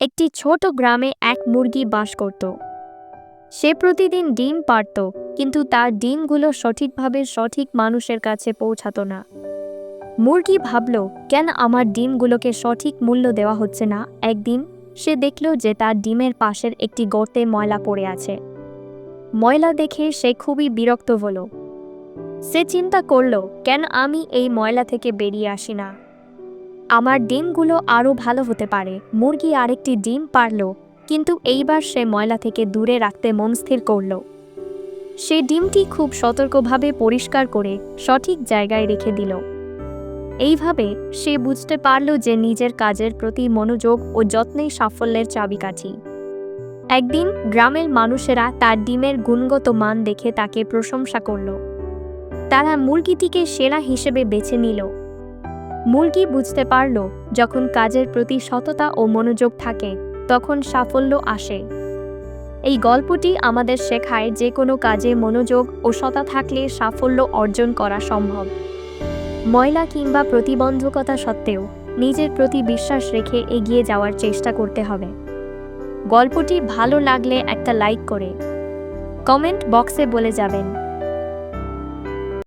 একটি ছোট গ্রামে এক মুরগি বাস করত। সে প্রতিদিন ডিম পাড়ত, কিন্তু তার ডিমগুলো সঠিকভাবে সঠিক মানুষের কাছে পৌঁছাতো না। মুরগি ভাবল, কেন আমার ডিমগুলোকে সঠিক মূল্য দেওয়া হচ্ছে না। একদিন সে দেখল যে তার ডিমের পাশের একটি গর্তে ময়লা পড়ে আছে। ময়লা দেখে সে খুবই বিরক্ত হল। সে চিন্তা করল, কেন আমি এই ময়লা থেকে বেরিয়ে আসি না। আমার ডিমগুলো আরও ভালো হতে পারে। মুরগি আরেকটি ডিম পারল, কিন্তু এইবার সে ময়লা থেকে দূরে রাখতে মন স্থির করল। সে ডিমটি খুব সতর্কভাবে পরিষ্কার করে সঠিক জায়গায় রেখে দিল। এইভাবে সে বুঝতে পারল যে নিজের কাজের প্রতি মনোযোগ ও যত্নেই সাফল্যের চাবিকাঠি। একদিন গ্রামের মানুষেরা তার ডিমের গুণগত মান দেখে তাকে প্রশংসা করল। তারা মুরগিটিকে সেরা হিসেবে বেছে নিল। মুরগি বুঝতে পারল, যখন কাজের প্রতি সততা ও মনোযোগ থাকে তখন সাফল্য আসে। এই গল্পটি আমাদের শেখায় যে কোনো কাজে মনোযোগ ও সততা থাকলে সাফল্য অর্জন করা সম্ভব। ময়লা কিংবা প্রতিবন্ধকতা সত্ত্বেও নিজের প্রতি বিশ্বাস রেখে এগিয়ে যাওয়ার চেষ্টা করতে হবে। গল্পটি ভালো লাগলে একটা লাইক করে কমেন্ট বক্সে বলে যাবেন।